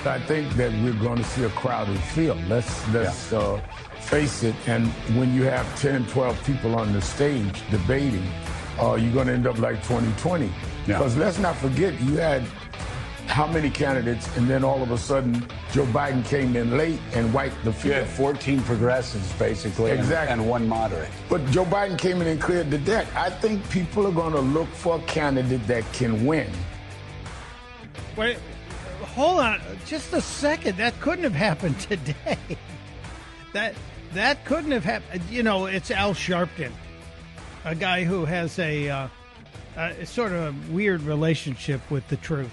I think that we're going to see a crowded field. Let's face it. And when you have 10, 12 people on the stage debating, you're going to end up like 2020. Because let's not forget, you had how many candidates, and then all of a sudden, Joe Biden came in late and wiped the field. You had 14 progressives, basically, and one moderate. But Joe Biden came in and cleared the deck. I think people are going to look for a candidate that can win. Wait, hold on just a second. That couldn't have happened today. That couldn't have happened. You know, it's Al Sharpton, a guy who has a sort of a weird relationship with the truth.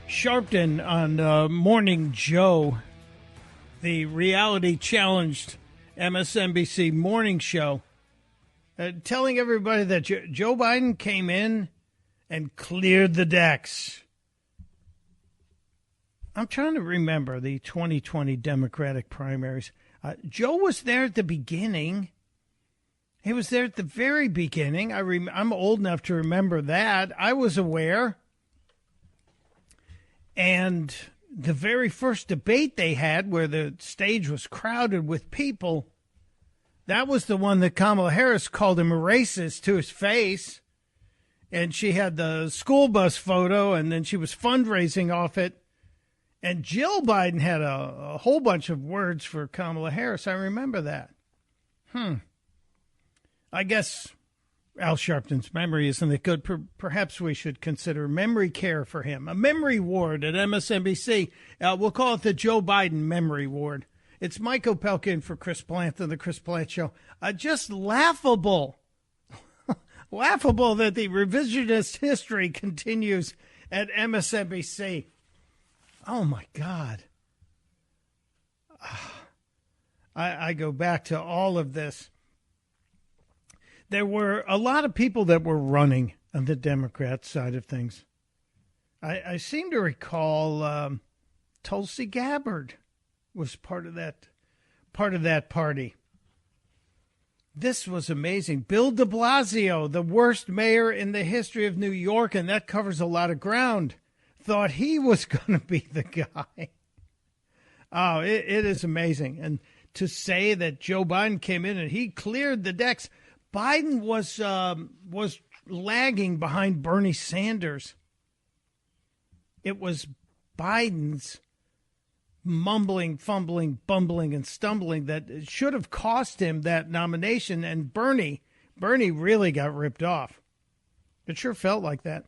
Sharpton on Morning Joe, the reality-challenged MSNBC morning show, telling everybody that Joe Biden came in and cleared the decks. I'm trying to remember the 2020 Democratic primaries. Joe was there at the beginning. He was there at the very beginning. I'm old enough to remember that. I was aware. And the very first debate they had, where the stage was crowded with people, that was the one that Kamala Harris called him a racist to his face. And she had the school bus photo, and then she was fundraising off it. And Jill Biden had a whole bunch of words for Kamala Harris. I remember that. I guess Al Sharpton's memory isn't that good. Perhaps we should consider memory care for him. A memory ward at MSNBC. We'll call it the Joe Biden Memory Ward. It's Mike Opelka in for Chris Plant on the Chris Plant Show. Just laughable. Laughable that the revisionist history continues at MSNBC. Oh, my God. I go back to all of this. There were a lot of people that were running on the Democrat side of things. I seem to recall Tulsi Gabbard was part of that party. This was amazing. Bill de Blasio, the worst mayor in the history of New York, and that covers a lot of ground, thought he was going to be the guy. Oh, it is amazing. And to say that Joe Biden came in and he cleared the decks. Biden was lagging behind Bernie Sanders. It was Biden's mumbling, fumbling, bumbling, and stumbling that should have cost him that nomination. And Bernie really got ripped off. It sure felt like that.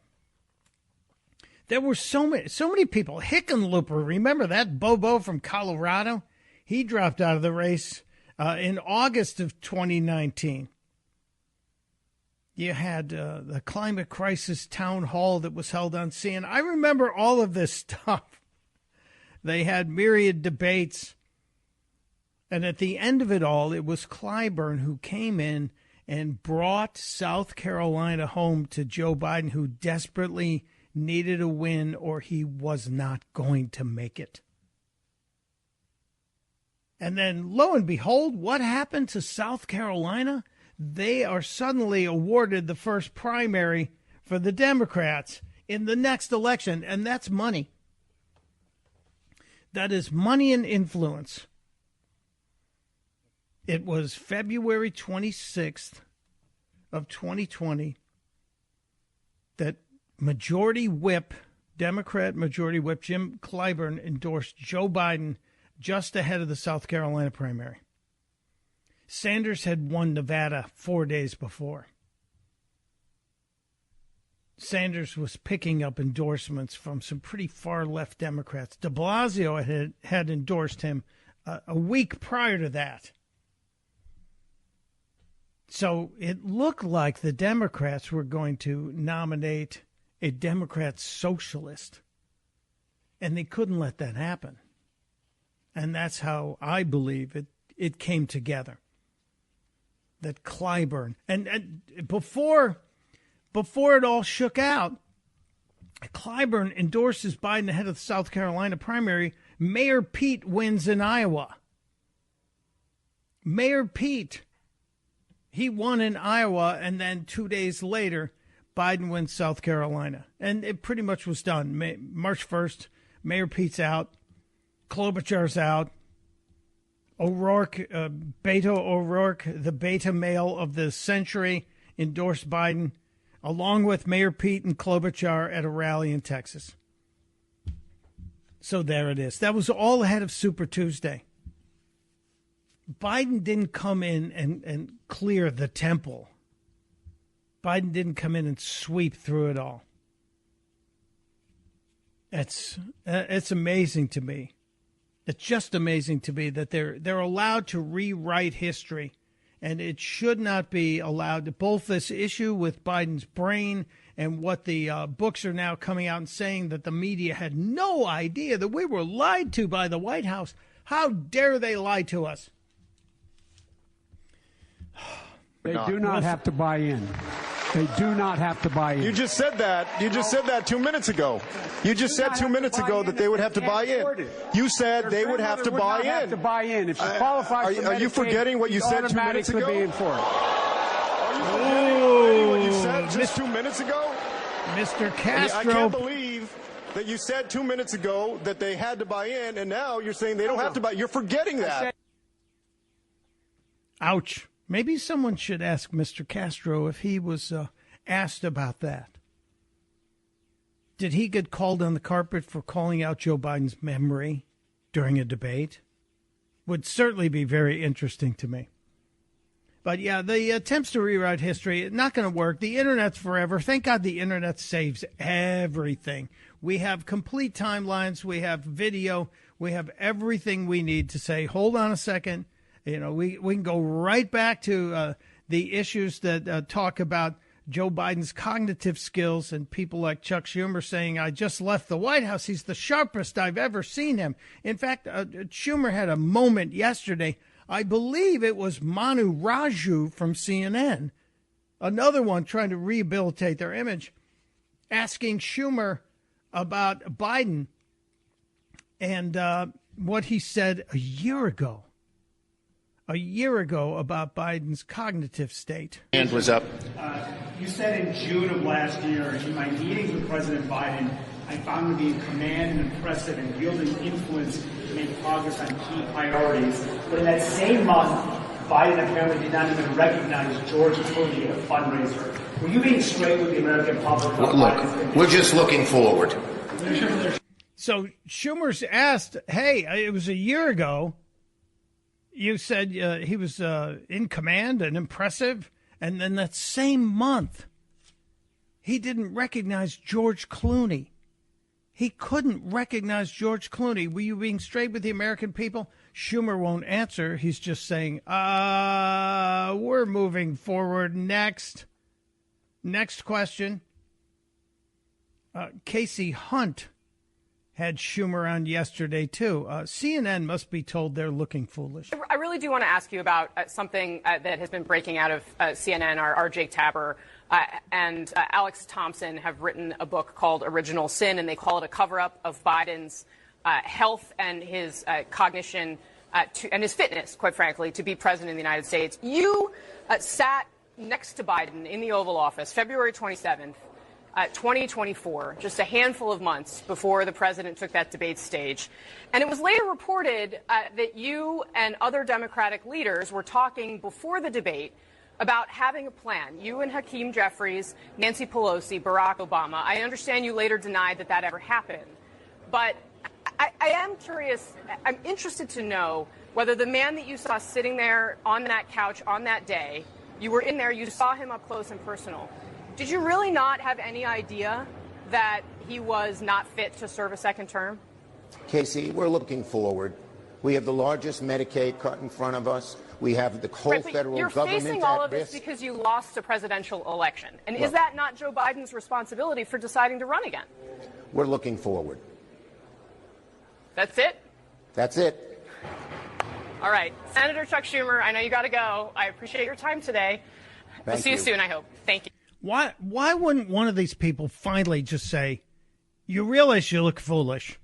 There were so many people. Hickenlooper, remember that Bobo from Colorado? He dropped out of the race in August of 2019. You had the climate crisis town hall that was held on CNN. I remember all of this stuff. They had myriad debates. And at the end of it all, it was Clyburn who came in and brought South Carolina home to Joe Biden, who desperately needed a win or he was not going to make it. And then, lo and behold, what happened to South Carolina? They are suddenly awarded the first primary for the Democrats in the next election, and that's money. That is money and influence. It was February 26th of 2020 that Majority Whip, Democrat Majority Whip Jim Clyburn endorsed Joe Biden just ahead of the South Carolina primary. Sanders had won Nevada 4 days before. Sanders was picking up endorsements from some pretty far-left Democrats. De Blasio had endorsed him a week prior to that. So it looked like the Democrats were going to nominate a Democrat socialist, and they couldn't let that happen. And that's how I believe it came together. That Clyburn, and before it all shook out, Clyburn endorses Biden ahead of the South Carolina primary. Mayor Pete wins in Iowa. Mayor Pete, he won in Iowa, and then 2 days later, Biden wins South Carolina. And it pretty much was done. March 1st, Mayor Pete's out. Klobuchar's out. O'Rourke, Beto O'Rourke, the beta male of the century, endorsed Biden, along with Mayor Pete and Klobuchar at a rally in Texas. So there it is. That was all ahead of Super Tuesday. Biden didn't come in and clear the temple. Biden didn't come in and sweep through it all. It's amazing to me. It's just amazing to me that they're allowed to rewrite history, and it should not be allowed to. Both this issue with Biden's brain and what the books are now coming out and saying that the media had no idea, that we were lied to by the White House. How dare they lie to us? They do not have to buy in. They do not have to buy in. You just said that. You just said that 2 minutes ago. You just said 2 minutes ago that they would have to buy in. You said they would have to buy in. Have to buy in. If she qualifies for Medicaid, are you forgetting what you said 2 minutes ago? Be in for it. Are you forgetting what you said just 2 minutes ago? Mr. Castro. I can't believe that you said 2 minutes ago that they had to buy in, and now you're saying they don't have to buy. You're forgetting that. Ouch. Maybe someone should ask Mr. Castro if he was asked about that. Did he get called on the carpet for calling out Joe Biden's memory during a debate? Would certainly be very interesting to me. But yeah, the attempts to rewrite history, not going to work. The internet's forever. Thank God the internet saves everything. We have complete timelines. We have video. We have everything we need to say, hold on a second. You know, we can go right back to the issues that talk about Joe Biden's cognitive skills, and people like Chuck Schumer saying, I just left the White House. He's the sharpest I've ever seen him. In fact, Schumer had a moment yesterday. I believe it was Manu Raju from CNN, another one trying to rehabilitate their image, asking Schumer about Biden and what he said a year ago about Biden's cognitive state. Hand was up. You said in June of last year, in my meetings with President Biden, I found him to be in command and impressive and wielding influence to make progress on key priorities. But in that same month, Biden apparently did not even recognize George Clooney at a fundraiser. Were you being straight with the American public? Look, we're just looking forward. So Schumer's asked, hey, it was a year ago. You said he was in command and impressive, and then that same month, he didn't recognize George Clooney. He couldn't recognize George Clooney. Were you being straight with the American people? Schumer won't answer. He's just saying, we're moving forward. Next question. Casey Hunt had Schumer on yesterday, too. CNN must be told they're looking foolish. I really do want to ask you about something that has been breaking out of CNN. Our Jake Tapper and Alex Thompson have written a book called Original Sin, and they call it a cover-up of Biden's health and his cognition and his fitness, quite frankly, to be president of the United States. You sat next to Biden in the Oval Office February 27th. 2024, just a handful of months before the president took that debate stage. And it was later reported that you and other Democratic leaders were talking before the debate about having a plan. You and Hakeem Jeffries, Nancy Pelosi, Barack Obama. I understand you later denied that that ever happened. But I am curious, I'm interested to know whether the man that you saw sitting there on that couch on that day, you were in there, you saw him up close and personal. Did you really not have any idea that he was not fit to serve a second term? Casey, we're looking forward. We have the largest Medicaid cut in front of us. We have the whole federal government at risk. You're facing all of this because you lost a presidential election. And is that not Joe Biden's responsibility for deciding to run again? We're looking forward. That's it? That's it. All right. Senator Chuck Schumer, I know you got to go. I appreciate your time today. We'll see you soon, I hope. Thank you. Why wouldn't one of these people finally just say, you realize you look foolish?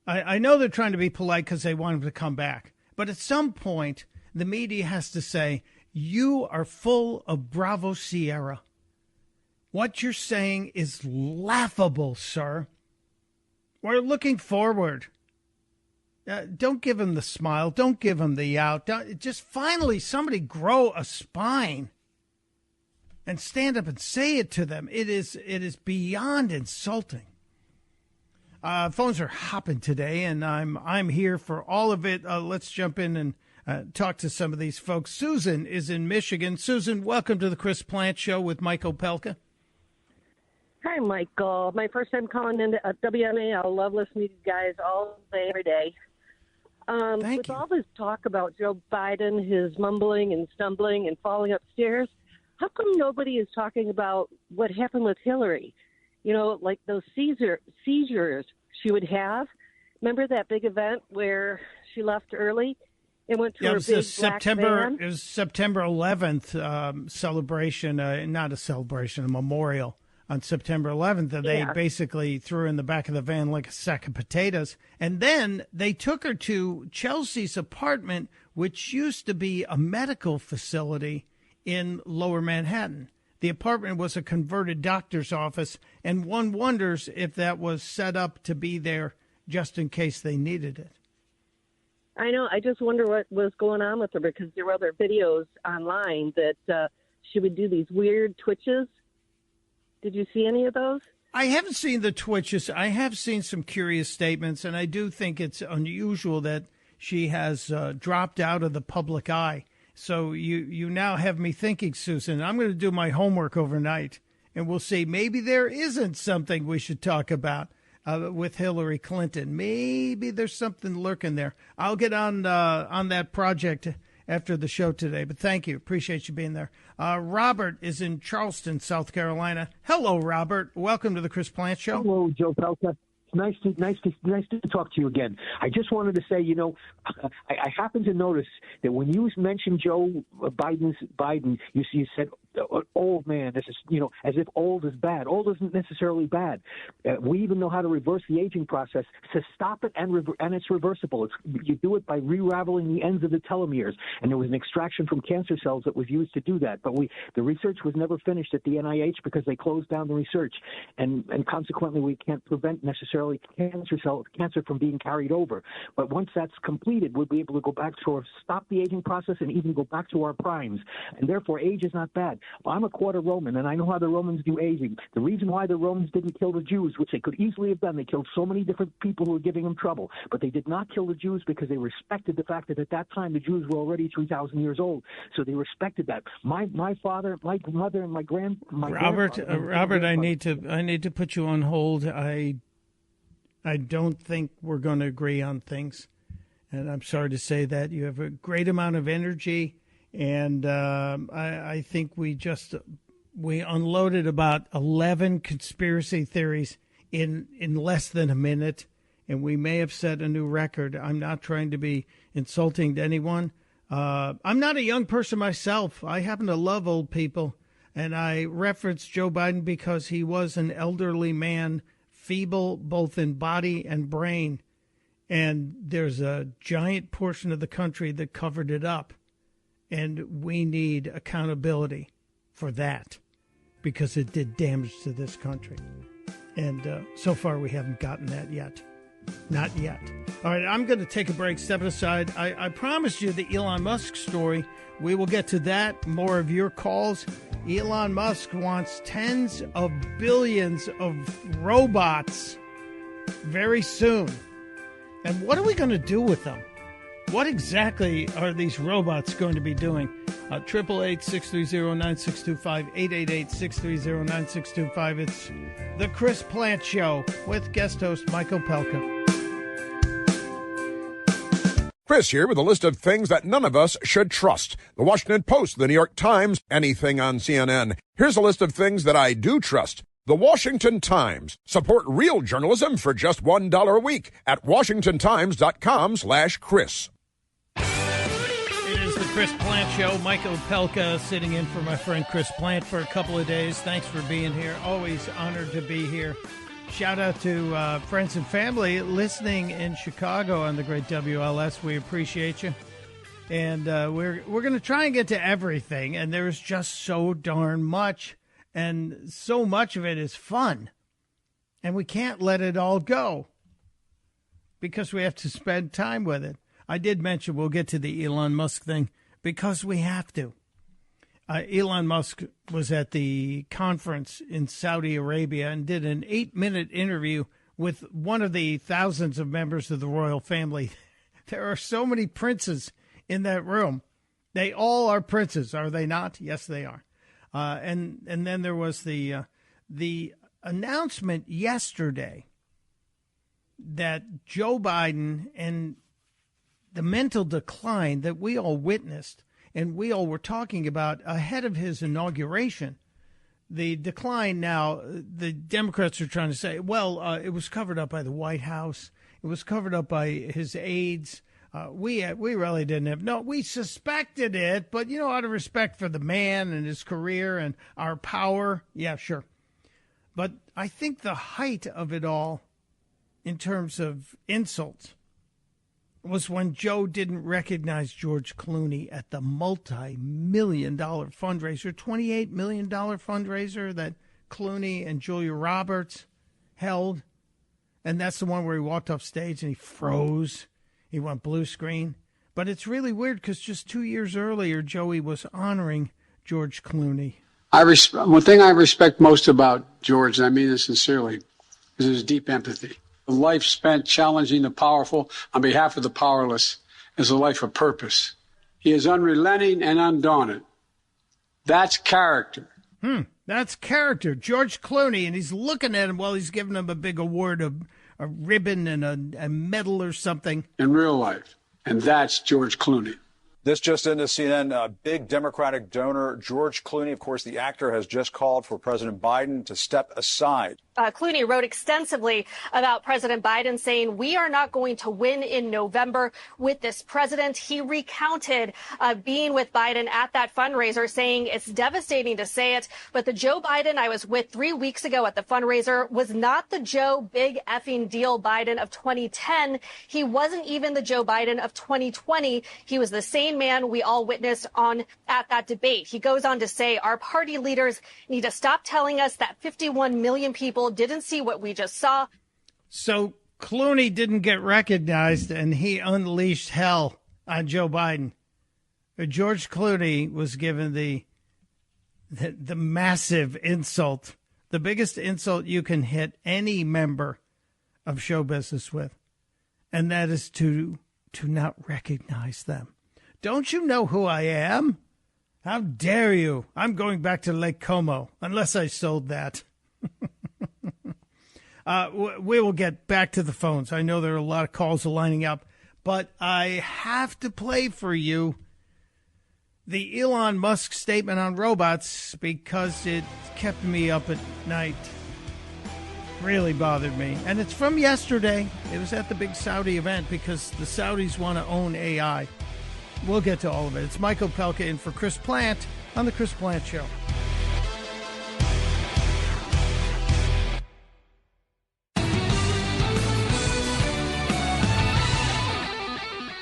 I know they're trying to be polite because they want him to come back. But at some point, the media has to say, you are full of Bravo Sierra. What you're saying is laughable, sir. We're looking forward. Don't give him the smile. Don't give him the out. Just finally somebody grow a spine and stand up and say it to them. It is beyond insulting. Phones are hopping today, and I'm here for all of it. Let's jump in and talk to some of these folks. Susan is in Michigan. Susan, welcome to the Chris Plant Show with Mike Opelka. Hi, Michael. My first time calling into WMA. I love listening to you guys all day, every day. With all this talk about Joe Biden, his mumbling and stumbling and falling upstairs, how come nobody is talking about what happened with Hillary? You know, like those seizures she would have. Remember that big event where she left early and went to her big black van? It was September 11th celebration, not a celebration, a memorial. On September 11th, they basically threw her in the back of the van like a sack of potatoes. And then they took her to Chelsea's apartment, which used to be a medical facility in Lower Manhattan. The apartment was a converted doctor's office, and one wonders if that was set up to be there just in case they needed it. I know. I just wonder what was going on with her, because there were other videos online that she would do these weird twitches. Did you see any of those? I haven't seen the twitches. I have seen some curious statements, and I do think it's unusual that she has dropped out of the public eye. So you now have me thinking, Susan, I'm going to do my homework overnight, and we'll see. Maybe there isn't something we should talk about with Hillary Clinton. Maybe there's something lurking there. I'll get on that project after the show today, but thank you. Appreciate you being there. Robert is in Charleston, South Carolina. Hello, Robert. Welcome to the Chris Plant Show. Hello, Joe Pelka. Nice to talk to you again. I just wanted to say, I happen to notice that when you mentioned Joe Biden, you said, old man, this is, as if old is bad. Old isn't necessarily bad. We even know how to reverse the aging process to stop it, and it's reversible. You do it by re-raveling the ends of the telomeres, and there was an extraction from cancer cells that was used to do that. But the research was never finished at the NIH because they closed down the research, and consequently we can't prevent necessarily cancer from being carried over. But once that's completed, we'll be able to go back to stop the aging process and even go back to our primes. And therefore, age is not bad. I'm a quarter Roman, and I know how the Romans do aging. The reason why the Romans didn't kill the Jews, which they could easily have done, they killed so many different people who were giving them trouble, but they did not kill the Jews because they respected the fact that at that time the Jews were already 3,000 years old. So they respected that. My father, my mother, and my Robert, I need to put you on hold. I don't think we're going to agree on things, and I'm sorry to say that. You have a great amount of energy, and I think we unloaded about 11 conspiracy theories in less than a minute, and we may have set a new record. I'm not trying to be insulting to anyone. I'm not a young person myself. I happen to love old people, and I referenced Joe Biden because he was an elderly man, feeble both in body and brain, and there's a giant portion of the country that covered it up, and we need accountability for that because it did damage to this country, and so far we haven't gotten that yet. Not yet. All right, I'm going to take a break, step aside. I promised you the Elon Musk story. We will get to that, more of your calls. Elon Musk wants tens of billions of robots very soon. And what are we going to do with them? What exactly are these robots going to be doing? 888-630-9625, 888-630-9625. It's the Chris Plant Show with guest host Mike Opelka. Chris here with a list of things that none of us should trust. The Washington Post, the New York Times, anything on CNN. Here's a list of things that I do trust. The Washington Times. Support real journalism for just $1 a week at WashingtonTimes.com/Chris. It is the Chris Plant Show. Mike Opelka sitting in for my friend Chris Plant for a couple of days. Thanks for being here. Always honored to be here. Shout out to friends and family listening in Chicago on the great WLS. We appreciate you. And we're going to try and get to everything. And there's just so darn much. And so much of it is fun. And we can't let it all go because we have to spend time with it. I did mention we'll get to the Elon Musk thing because we have to. Elon Musk was at the conference in Saudi Arabia and did an 8-minute interview with one of the thousands of members of the royal family. There are so many princes in that room. They all are princes, are they not? Yes, they are. And then there was the announcement yesterday that Joe Biden and the mental decline that we all witnessed and we all were talking about ahead of his inauguration, the decline now, the Democrats are trying to say, well, it was covered up by the White House. It was covered up by his aides. We really didn't have. No, we suspected it, but, out of respect for the man and his career and our power, yeah, sure. But I think the height of it all in terms of insults was when Joe didn't recognize George Clooney at the multi-million-dollar fundraiser, $28 million fundraiser that Clooney and Julia Roberts held. And that's the one where he walked off stage and he froze. He went blue screen. But it's really weird because just 2 years earlier, Joey was honoring George Clooney. One thing I respect most about George, and I mean this sincerely, is his deep empathy. A life spent challenging the powerful on behalf of the powerless is a life of purpose. He is unrelenting and undaunted. That's character. That's character. George Clooney, and he's looking at him while he's giving him a big award, a ribbon and a medal or something. In real life. And that's George Clooney. This just into CNN, big Democratic donor George Clooney, of course, the actor, has just called for President Biden to step aside. Clooney wrote extensively about President Biden, saying we are not going to win in November with this president. He recounted being with Biden at that fundraiser, saying it's devastating to say it, but the Joe Biden I was with 3 weeks ago at the fundraiser was not the Joe big effing deal Biden of 2010. He wasn't even the Joe Biden of 2020. He was the same man we all witnessed at that debate. He goes on to say our party leaders need to stop telling us that 51 million people didn't see what we just saw. So Clooney didn't get recognized and he unleashed hell on Joe Biden. George Clooney was given the massive insult, the biggest insult you can hit any member of show business with, and that is to not recognize them. Don't you know who I am? How dare you? I'm going back to Lake Como, unless I sold that. We will get back to the phones. I know there are a lot of calls lining up, but I have to play for you the Elon Musk statement on robots because it kept me up at night. Really bothered me. And it's from yesterday. It was at the big Saudi event because the Saudis want to own AI. We'll get to all of it. It's Mike Opelka in for Chris Plant on The Chris Plant Show.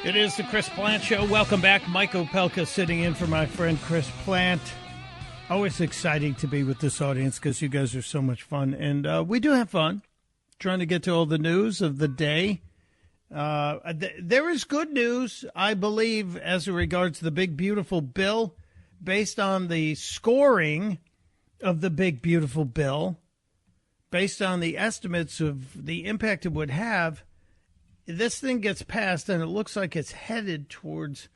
It is The Chris Plant Show. Welcome back. Mike Opelka sitting in for my friend Chris Plant. Always exciting to be with this audience because you guys are so much fun. And we do have fun trying to get to all the news of the day. There is good news, I believe, as it regards the big, beautiful bill. Based on the scoring of the big, beautiful bill, based on the estimates of the impact it would have, this thing gets passed, and it looks like it's headed towards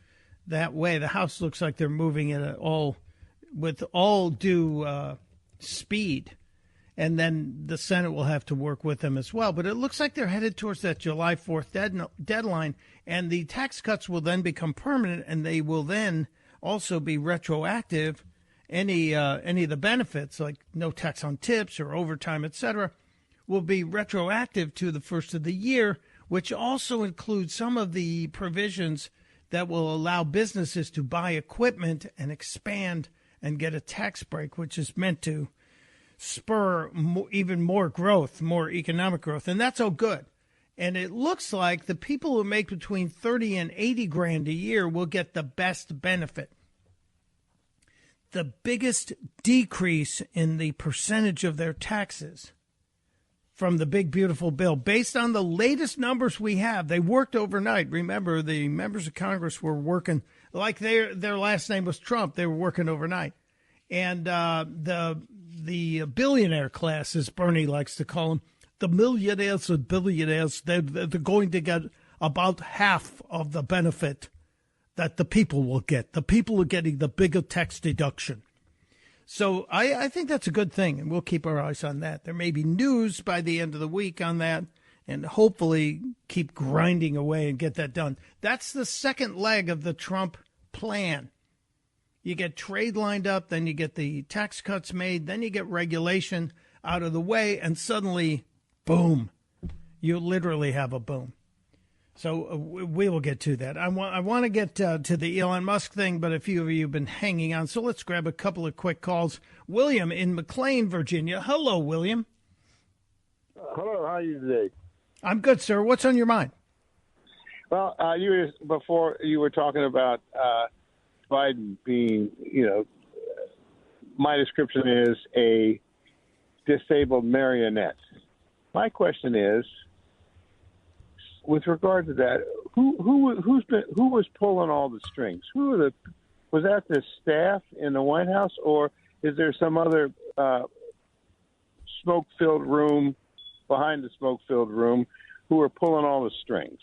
that way. The House looks like they're moving it with all due speed. And then the Senate will have to work with them as well. But it looks like they're headed towards that July 4th deadline. And the tax cuts will then become permanent, and they will then also be retroactive. Any of the benefits, like no tax on tips or overtime, etc., will be retroactive to the first of the year, which also includes some of the provisions that will allow businesses to buy equipment and expand and get a tax break, which is meant to spur even more growth, more economic growth. And that's all good. And it looks like the people who make between 30 and 80 grand a year will get the best benefit. the biggest decrease in the percentage of their taxes from the big, beautiful bill. Based on the latest numbers we have, they worked overnight. Remember, the members of Congress were working like their last name was Trump. They were working overnight. And the billionaire class, as Bernie likes to call them, the millionaires and billionaires, they're going to get about half of the benefit that the people will get. The people are getting the bigger tax deduction. So I think that's a good thing, and we'll keep our eyes on that. There may be news by the end of the week on that, and hopefully keep grinding away and get that done. That's the second leg of the Trump plan. You get trade lined up, then you get the tax cuts made, then you get regulation out of the way, and suddenly, boom, you literally have a boom. So we will get to that. I want to get to the Elon Musk thing, but a few of you have been hanging on. So let's grab a couple of quick calls. William in McLean, Virginia. Hello, William. Hello, how are you today? I'm good, sir. What's on your mind? Well, before you were talking about Biden being, my description is a disabled marionette. My question is, with regard to that, who was pulling all the strings? Was that the staff in the White House, or is there some other smoke-filled room behind the smoke-filled room who are pulling all the strings?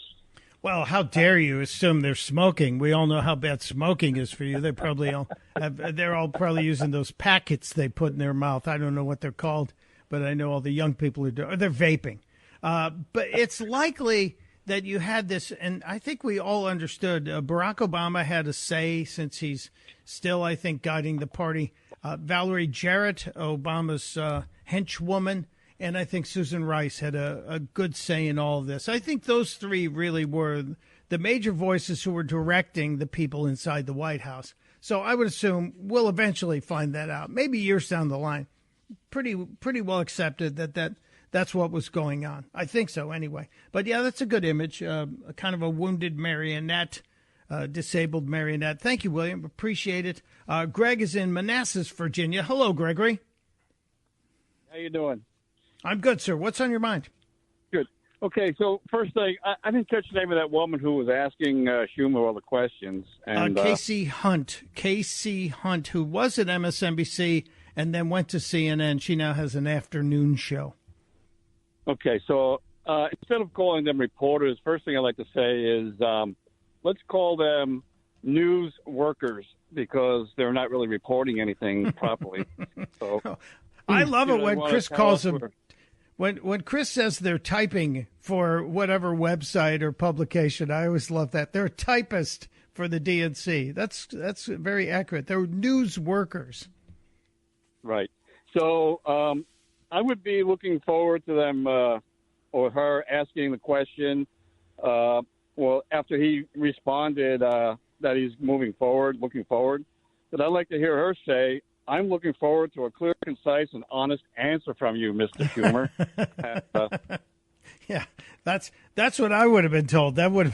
Well, how dare you assume they're smoking? We all know how bad smoking is for you. They're all probably using those packets they put in their mouth. I don't know what they're called, but I know all the young people are doing. They're vaping. But it's likely that you had this, and I think we all understood. Barack Obama had a say, since he's still, I think, guiding the party. Valerie Jarrett, Obama's henchwoman, and I think Susan Rice had a good say in all of this. I think those three really were the major voices who were directing the people inside the White House. So I would assume we'll eventually find that out, maybe years down the line. Pretty well accepted that's what was going on. I think so, anyway. But, yeah, that's a good image, kind of a wounded marionette, disabled marionette. Thank you, William. Appreciate it. Greg is in Manassas, Virginia. Hello, Gregory. How you doing? I'm good, sir. What's on your mind? Good. Okay, so first thing, I didn't catch the name of that woman who was asking Schumer all the questions. And Casey Hunt, who was at MSNBC and then went to CNN. She now has an afternoon show. Okay, so instead of calling them reporters, first thing I'd like to say is let's call them news workers, because they're not really reporting anything properly. So I love it when Chris calls them. When Chris says they're typing for whatever website or publication, I always love that. They're a typist for the DNC. That's very accurate. They're news workers. Right. So I would be looking forward to them or her asking the question. Well, after he responded that he's looking forward, but I'd like to hear her say, "I'm looking forward to a clear, concise, and honest answer from you, Mr. Schumer." Yeah, that's what I would have been told. That would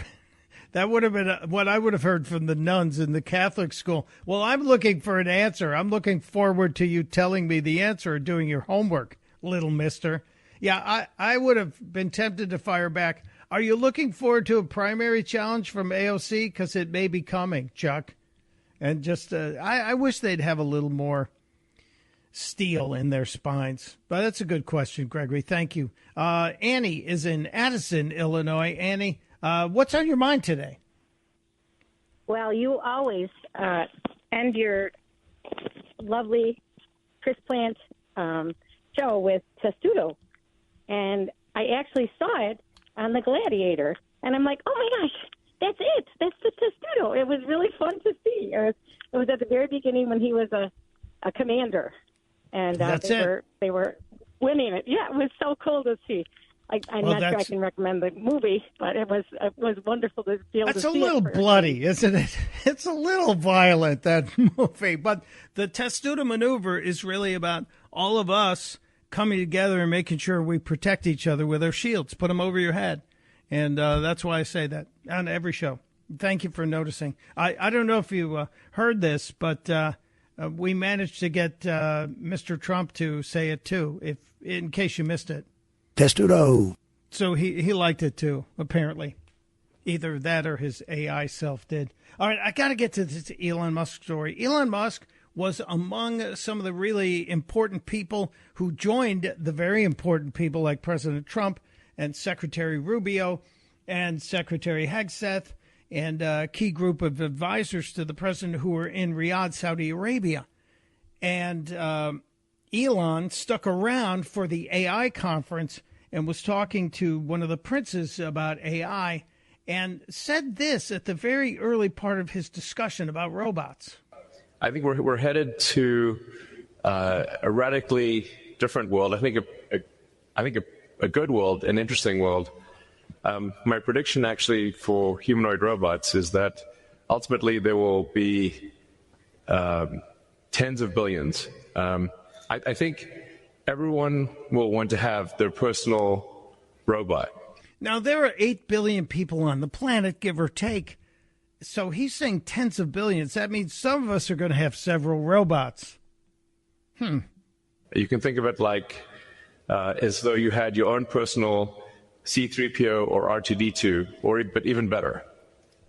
have been what I would have heard from the nuns in the Catholic school. Well, I'm looking for an answer. I'm looking forward to you telling me the answer or doing your homework, little mister. Yeah, I would have been tempted to fire back. Are you looking forward to a primary challenge from AOC? Because it may be coming, Chuck. And just, I wish they'd have a little more steel in their spines. But that's a good question, Gregory. Thank you. Annie is in Addison, Illinois. Annie, what's on your mind today? Well, you always end your lovely Chris Plant show with Testudo. And I actually saw it on The Gladiator. And I'm like, oh, my gosh. That's it. That's the Testudo. It was really fun to see. It was at the very beginning when he was a commander, and they were winning it. Yeah, it was so cool to see. I'm not sure I can recommend the movie, but it was wonderful to be able to see it. That's a little bloody, isn't it? It's a little violent, that movie. But the Testudo maneuver is really about all of us coming together and making sure we protect each other with our shields. Put them over your head. And that's why I say that on every show. Thank you for noticing. I don't know if you heard this, but We managed to get Mr. Trump to say it too, in case you missed it. Testudo. So he liked it too, apparently. Either that or his AI self did. All right, I got to get to this Elon Musk story. Elon Musk was among some of the really important people who joined the very important people like President Trump and Secretary Rubio and Secretary Hegseth and a key group of advisors to the president who were in Riyadh, Saudi Arabia. And Elon stuck around for the AI conference and was talking to one of the princes about AI and said this at the very early part of his discussion about robots. I think we're headed to a radically different world. I think a good world, an interesting world. My prediction actually for humanoid robots is that ultimately there will be tens of billions. I think everyone will want to have their personal robot. Now, there are 8 billion people on the planet, give or take. So he's saying tens of billions. That means some of us are going to have several robots. You can think of it like as though you had your own personal C-3PO or R2-D2, but even better.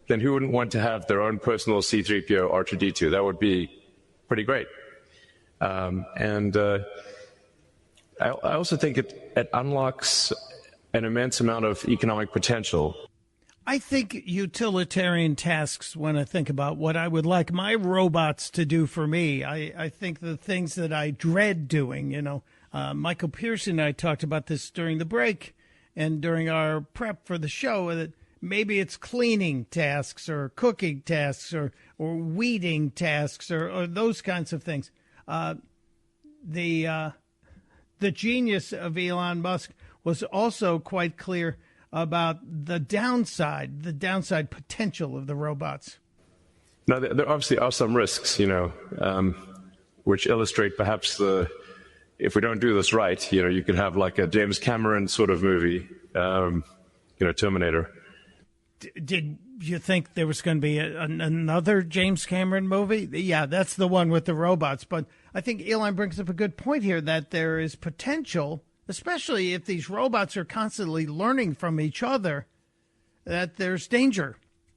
Then who wouldn't want to have their own personal C-3PO, R2-D2? That would be pretty great. I also think it unlocks an immense amount of economic potential. I think utilitarian tasks when I think about what I would like my robots to do for me. I think the things that I dread doing, Michael Pearson and I talked about this during the break and during our prep for the show, that maybe it's cleaning tasks or cooking tasks or weeding tasks or those kinds of things. The genius of Elon Musk was also quite clear about the downside potential of the robots. Now, there obviously are some risks, which illustrate perhaps if we don't do this right, you could have like a James Cameron sort of movie, Terminator. Did you think there was going to be another James Cameron movie? Yeah, that's the one with the robots. But I think Elon brings up a good point here that there is potential, especially if these robots are constantly learning from each other, that there's danger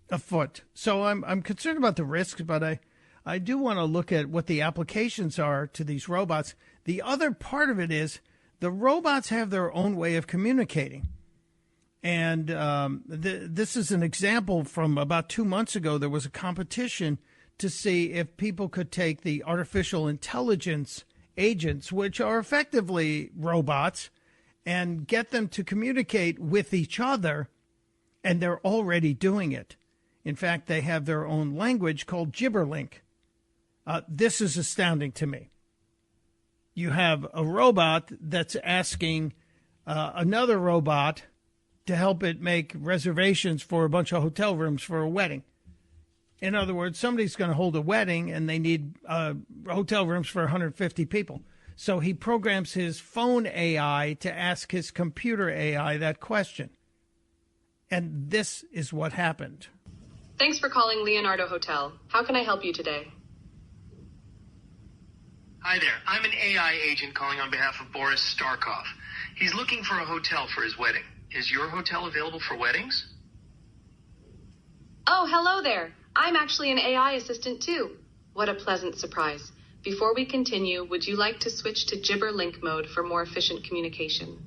afoot. So I'm concerned about the risks, but I do want to look at what the applications are to these robots. The other part of it is the robots have their own way of communicating. And this is an example from about 2 months ago. There was a competition to see if people could take the artificial intelligence agents, which are effectively robots, and get them to communicate with each other. And they're already doing it. In fact, they have their own language called Gibberlink. This is astounding to me. You have a robot that's asking another robot to help it make reservations for a bunch of hotel rooms for a wedding. In other words, somebody's going to hold a wedding and they need hotel rooms for 150 people. So he programs his phone AI to ask his computer AI that question. And this is what happened. Thanks for calling Leonardo Hotel. How can I help you today? Hi there. I'm an AI agent calling on behalf of Boris Starkov. He's looking for a hotel for his wedding. Is your hotel available for weddings? Oh, hello there. I'm actually an AI assistant too. What a pleasant surprise. Before we continue, would you like to switch to Gibberlink mode for more efficient communication?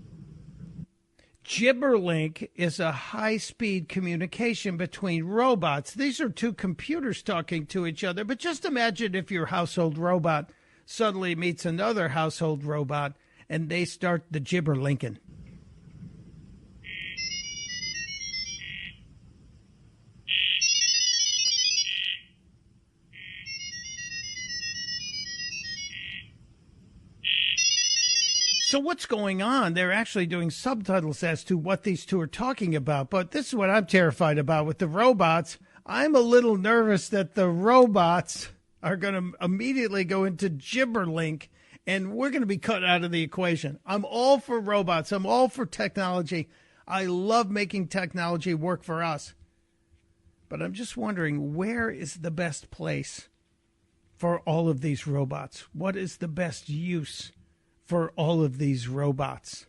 Gibberlink is a high-speed communication between robots. These are two computers talking to each other, but just imagine if your household robot suddenly meets another household robot and they start the Gibberlinking. So what's going on? They're actually doing subtitles as to what these two are talking about. But this is what I'm terrified about with the robots. I'm a little nervous that the robots are going to immediately go into Gibberlink and we're going to be cut out of the equation. I'm all for robots. I'm all for technology. I love making technology work for us. But I'm just wondering, where is the best place for all of these robots? What is the best use for all of these robots?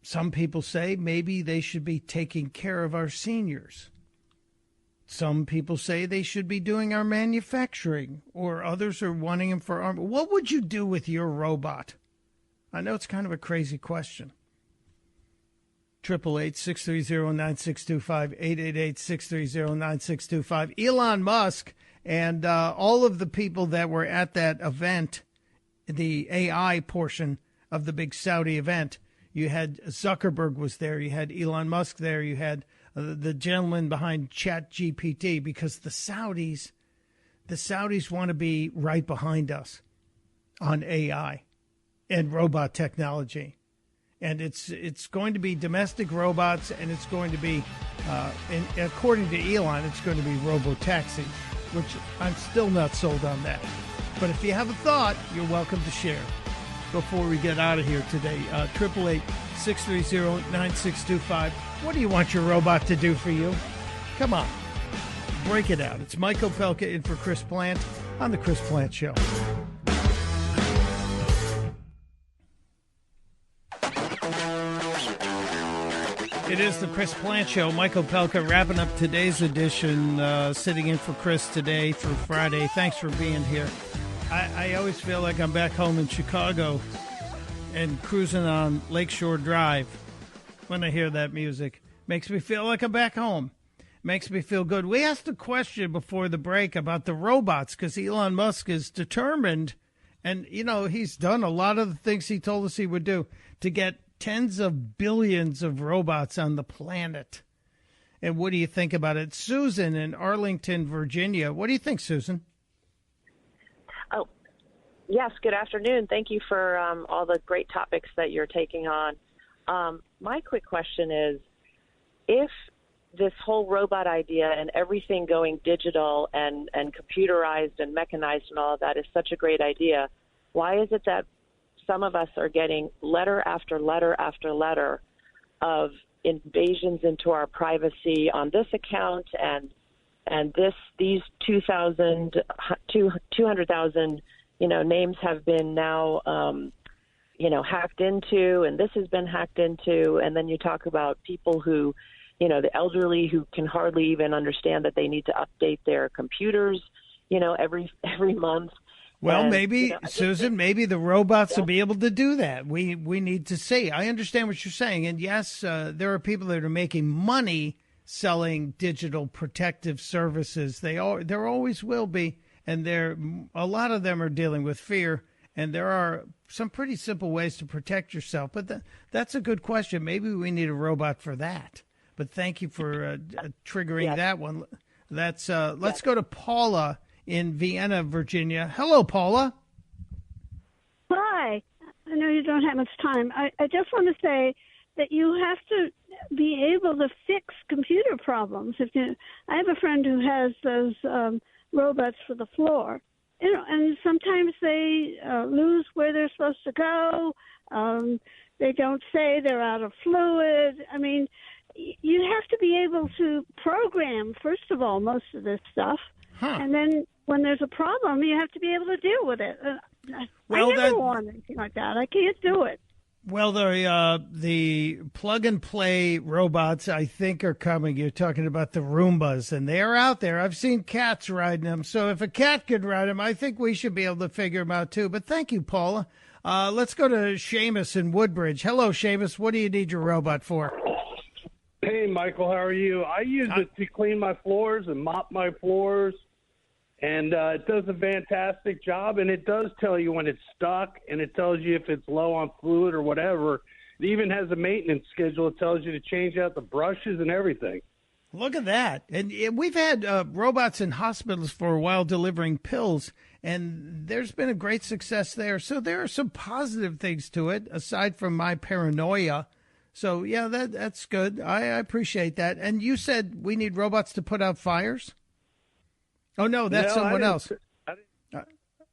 Some people say maybe they should be taking care of our seniors. Some people say they should be doing our manufacturing, or others are wanting them for armor. What would you do with your robot? I know it's kind of a crazy question. 888-630-9625, 888-630-9625. Elon Musk and all of the people that were at that event, the AI portion of the big Saudi event, you had Zuckerberg was there, you had Elon Musk there, you had the gentleman behind ChatGPT, because the Saudis want to be right behind us on AI and robot technology. And it's going to be domestic robots, and it's going to be, and according to Elon, it's going to be robo-taxis, which I'm still not sold on that. But if you have a thought, you're welcome to share. Before we get out of here today, 888-630-9625. What do you want your robot to do for you? Come on, break it out. It's Mike Opelka in for Chris Plant on The Chris Plant Show. It is the Chris Plant Show. Mike Opelka wrapping up today's edition, sitting in for Chris today for Friday. Thanks for being here. I always feel like I'm back home in Chicago and cruising on Lakeshore Drive when I hear that music. Makes me feel like I'm back home. Makes me feel good. We asked a question before the break about the robots, because Elon Musk is determined, and, you know, he's done a lot of the things he told us he would do, to get tens of billions of robots on the planet. And what do you think about it? Susan in Arlington, Virginia. What do you think, Susan? Oh, yes. Good afternoon. Thank you for all the great topics that you're taking on. My quick question is, if this whole robot idea and everything going digital and computerized and mechanized and all of that is such a great idea, why is it that some of us are getting letter after letter after letter of invasions into our privacy on this account and these 200,000 names have been now hacked into, and this has been hacked into, and then you talk about people who, the elderly who can hardly even understand that they need to update their computers, every month. Well, and, maybe, Susan, maybe the robots will be able to do that. We need to see. I understand what you're saying. And yes, there are people that are making money selling digital protective services. There always will be. And a lot of them are dealing with fear. And there are some pretty simple ways to protect yourself. But that's a good question. Maybe we need a robot for that. But thank you for triggering that one. Let's go to Paula in Vienna, Virginia. Hello, Paula. Hi. I know you don't have much time. I just want to say that you have to be able to fix computer problems. I have a friend who has those robots for the floor, and sometimes they lose where they're supposed to go. They don't say they're out of fluid. I mean, you have to be able to program, first of all, most of this stuff. And then when there's a problem, you have to be able to deal with it. I never want anything like that. I can't do it. Well, the plug-and-play robots, I think, are coming. You're talking about the Roombas, and they're out there. I've seen cats riding them. So if a cat could ride them, I think we should be able to figure them out, too. But thank you, Paula. Let's go to Seamus in Woodbridge. Hello, Seamus. What do you need your robot for? Hey, Michael. How are you? I use it to clean my floors and mop my floors. And it does a fantastic job, and it does tell you when it's stuck, and it tells you if it's low on fluid or whatever. It even has a maintenance schedule. It tells you to change out the brushes and everything. Look at that. And we've had robots in hospitals for a while delivering pills, and there's been a great success there. So there are some positive things to it, aside from my paranoia. So, yeah, that's good. I appreciate that. And you said we need robots to put out fires? Oh, no, that's someone else.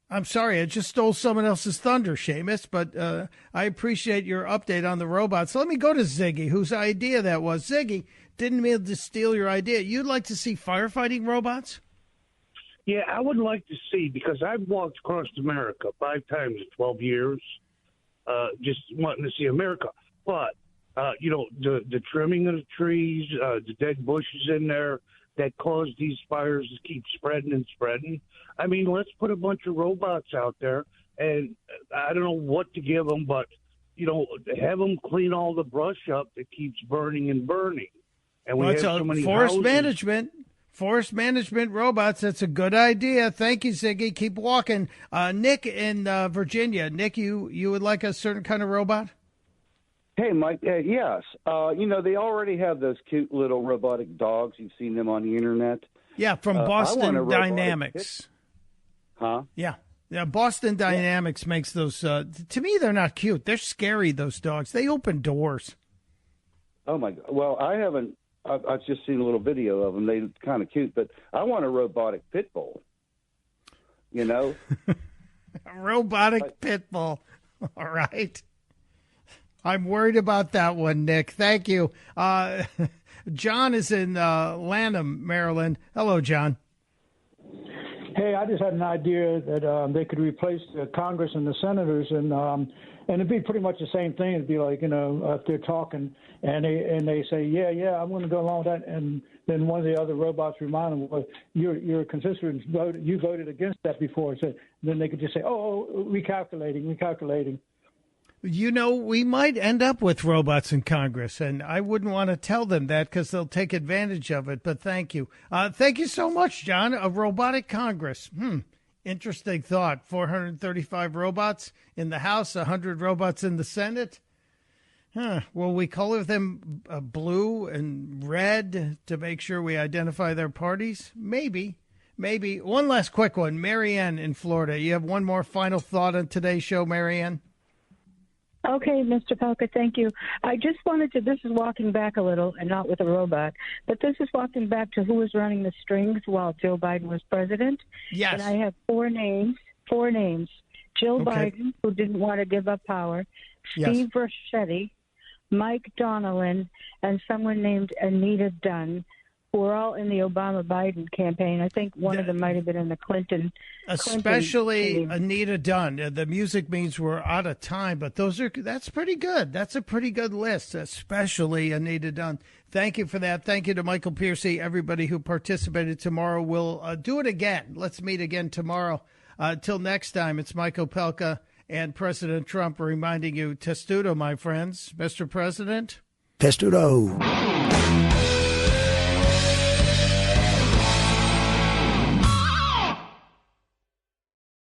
I'm sorry. I just stole someone else's thunder, Seamus, but I appreciate your update on the robots. So let me go to Ziggy, whose idea that was. Ziggy, didn't mean to steal your idea. You'd like to see firefighting robots? Yeah, I would like to see, because I've walked across America 5 times in 12 years, just wanting to see America. But, the trimming of the trees, the dead bushes in there that cause these fires to keep spreading and spreading. I mean, let's put a bunch of robots out there, and I don't know what to give them, but, have them clean all the brush up that keeps burning and burning. And we have so many forest houses. management. Forest management robots, that's a good idea. Thank you, Ziggy. Keep walking. Nick in Virginia. Nick, you would like a certain kind of robot? Hey, Mike, yes. They already have those cute little robotic dogs. You've seen them on the Internet. Yeah, from Boston Dynamics. Huh? Yeah. Yeah, Boston Dynamics makes those. To me, they're not cute. They're scary, those dogs. They open doors. Oh, my God. Well, I haven't. I've just seen a little video of them. They're kind of cute, but I want a robotic pit bull. A robotic pit bull. All right. I'm worried about that one, Nick. Thank you. John is in Lanham, Maryland. Hello, John. Hey, I just had an idea that they could replace the Congress and the senators, and it'd be pretty much the same thing. It'd be like, if they're talking and they say, yeah, I'm going to go along with that, and then one of the other robots remind them, well, you're a constituent, you voted against that before. So then they could just say, recalculating. We might end up with robots in Congress, and I wouldn't want to tell them that because they'll take advantage of it. But thank you. Thank you so much, John. A robotic Congress. Interesting thought. 435 robots in the House, 100 robots in the Senate. Will we color them blue and red to make sure we identify their parties? Maybe. One last quick one. Marianne in Florida. You have one more final thought on today's show, Marianne? Okay, Mr. Opelka, thank you. I just wanted to, this is walking back a little and not with a robot, but this is walking back to who was running the strings while Joe Biden was president. Yes. And I have four names. Jill Biden, who didn't want to give up power, Steve Rossetti, Mike Donnellan, and someone named Anita Dunn, who were all in the Obama-Biden campaign. I think one of them might have been in the Clinton. Especially Anita Dunn. The music means we're out of time, but that's pretty good. That's a pretty good list, especially Anita Dunn. Thank you for that. Thank you to Michael Piercy, everybody who participated tomorrow. We'll do it again. Let's meet again tomorrow. Till next time, it's Mike Opelka and President Trump reminding you, testudo, my friends. Mr. President. Testudo.